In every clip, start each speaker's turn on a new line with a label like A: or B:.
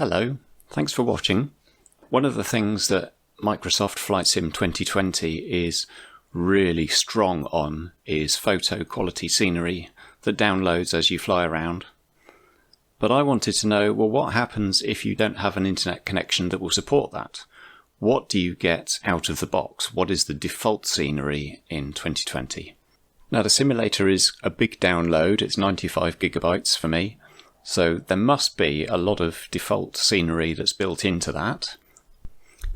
A: Hello, thanks for watching. One of the things that Microsoft Flight Sim 2020 is really strong on is photo quality scenery that downloads as you fly around. But I wanted to know, well, what happens if you don't have an internet connection that will support that? What do you get out of the box? What is the default scenery in 2020? Now, the simulator is a big download. It's 95 gigabytes for me. So there must be a lot of default scenery that's built into that.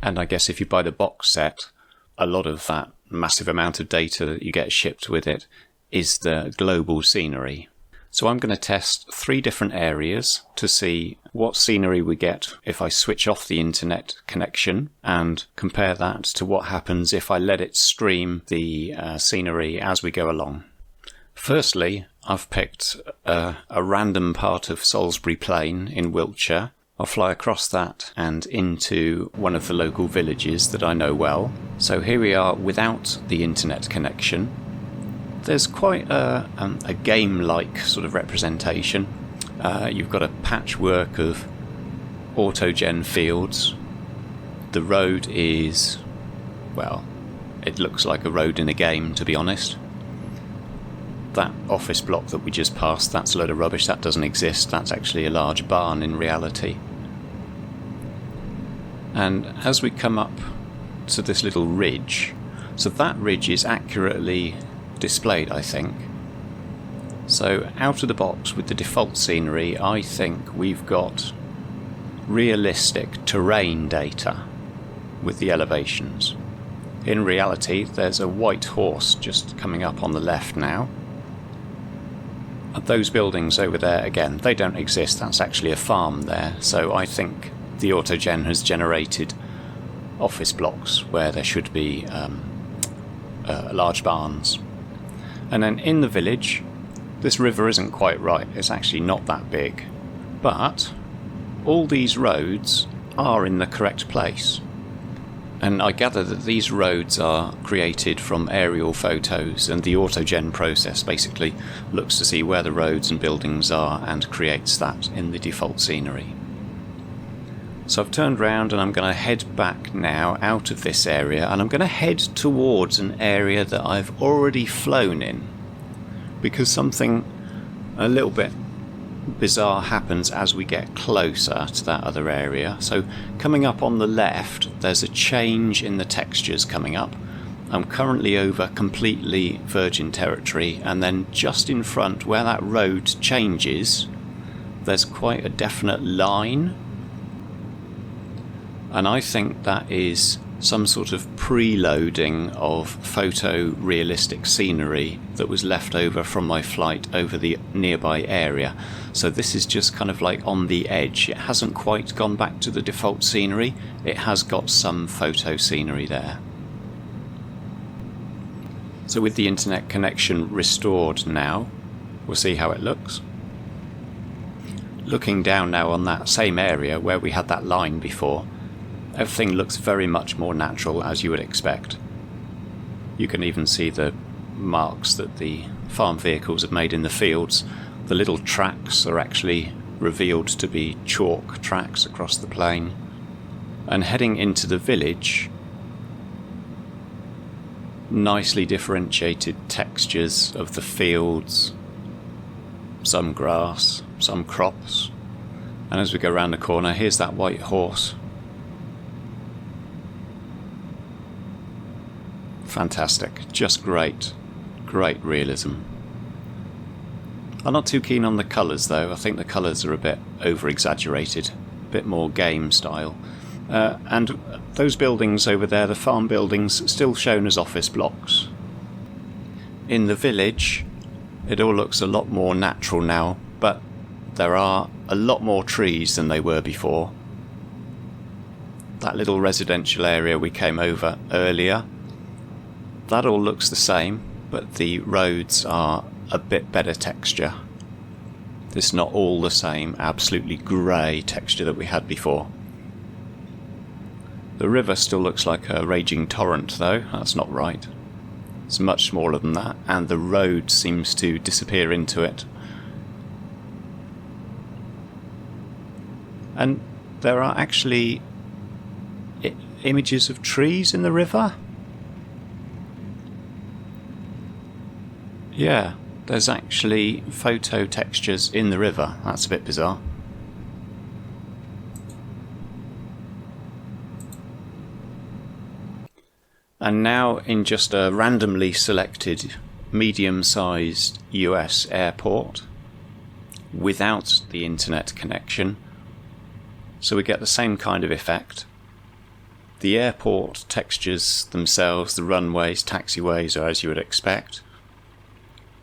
A: And I guess if you buy the box set, a lot of that massive amount of data that you get shipped with it is the global scenery. So I'm going to test 3 different areas to see what scenery we get if I switch off the internet connection and compare that to what happens if I let it stream the scenery as we go along. Firstly, I've picked a random part of Salisbury Plain in Wiltshire. I'll fly across that and into one of the local villages that I know well. So here we are without the internet connection. There's quite a game-like sort of representation. You've got a patchwork of autogen fields. The road is, well, it looks like a road in a game, to be honest. That office block that we just passed, that's a load of rubbish. That doesn't exist. That's actually a large barn in reality. And as we come up to this little ridge, so that ridge is accurately displayed, I think. So out of the box with the default scenery, I think we've got realistic terrain data with the elevations. In reality, there's a white horse just coming up on the left now. Those buildings over there, again, they don't exist. That's actually a farm there. So I think the autogen has generated office blocks where there should be large barns. And then in the village, this river isn't quite right. It's actually not that big. But all these roads are in the correct place. And I gather that these roads are created from aerial photos, and the autogen process basically looks to see where the roads and buildings are and creates that in the default scenery. So I've turned around and I'm going to head back now out of this area, and I'm going to head towards an area that I've already flown in, because something a little bit bizarre happens as we get closer to that other area. So coming up on the left, there's a change in the textures coming up. I'm currently over completely virgin territory, and then just in front where that road changes, there's quite a definite line. And I think that is some sort of preloading of photorealistic scenery that was left over from my flight over the nearby area. So this is just kind of like on the edge. It hasn't quite gone back to the default scenery. It has got some photo scenery there. So with the internet connection restored now, we'll see how it looks. Looking down now on that same area where we had that line before, everything looks very much more natural, as you would expect. You can even see the marks that the farm vehicles have made in the fields. The little tracks are actually revealed to be chalk tracks across the plain. And heading into the village, nicely differentiated textures of the fields, some grass, some crops. And as we go around the corner, here's that white horse. Fantastic, just great realism. I'm not too keen on the colours though. I think the colours are a bit over exaggerated, a bit more game style. And those buildings over there, the farm buildings, still shown as office blocks. In the village, it all looks a lot more natural now, but there are a lot more trees than they were before. That little residential area we came over earlier, that all looks the same, but the roads are a bit better texture. It's not all the same absolutely grey texture that we had before. The river still looks like a raging torrent though. That's not right. It's much smaller than that, and the road seems to disappear into it. And there are actually images of trees in the river. Yeah, there's actually photo textures in the river. That's a bit bizarre. And now in just a randomly selected medium-sized US airport without the internet connection, so we get the same kind of effect. The airport textures themselves, the runways, taxiways, are as you would expect.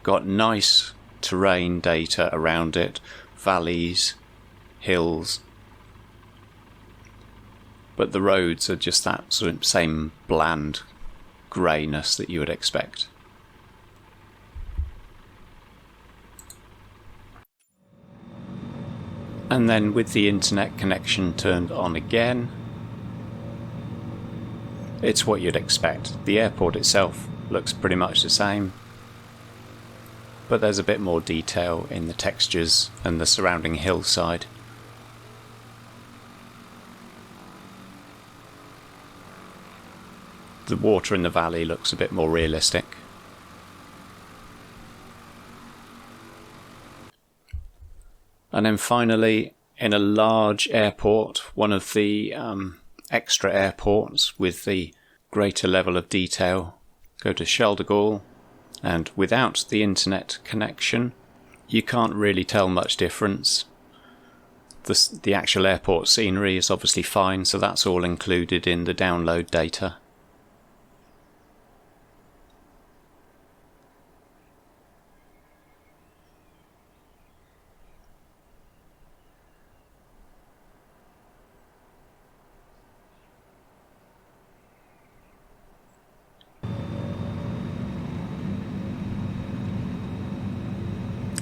A: Got nice terrain data around it, valleys, hills, but the roads are just that sort of same bland greyness that you would expect. And then with the internet connection turned on again, it's what you'd expect. The airport itself looks pretty much the same, but there's a bit more detail in the textures and the surrounding hillside. The water in the valley looks a bit more realistic. And then finally, in a large airport, one of the extra airports with the greater level of detail, go to Charles de Gaulle, and without the internet connection, you can't really tell much difference. The actual airport scenery is obviously fine, so that's all included in the download data.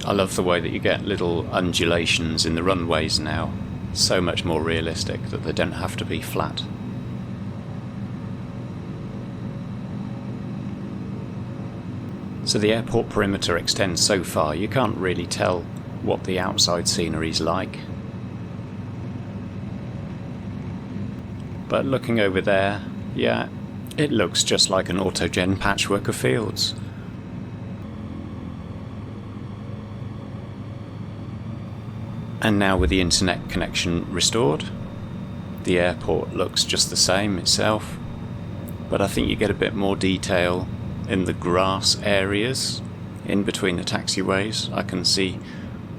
A: I love the way that you get little undulations in the runways now. So much more realistic that they don't have to be flat. So the airport perimeter extends so far you can't really tell what the outside scenery's like. But looking over there, yeah, it looks just like an autogen patchwork of fields. And now with the internet connection restored, the airport looks just the same itself, but I think you get a bit more detail in the grass areas in between the taxiways. I can see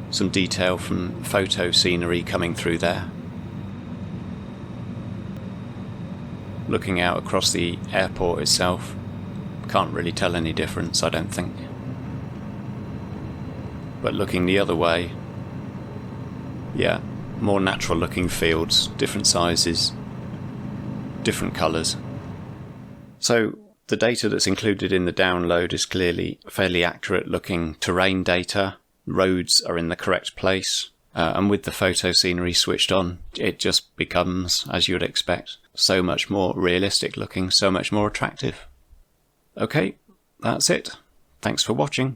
A: some detail from photo scenery coming through there. Looking out across the airport itself, can't really tell any difference, I don't think. But looking the other way, yeah, more natural looking fields, different sizes, different colours. So the data that's included in the download is clearly fairly accurate looking terrain data. Roads are in the correct place, and with the photo scenery switched on, it just becomes, as you would expect, so much more realistic looking, so much more attractive. Okay, that's it. Thanks for watching.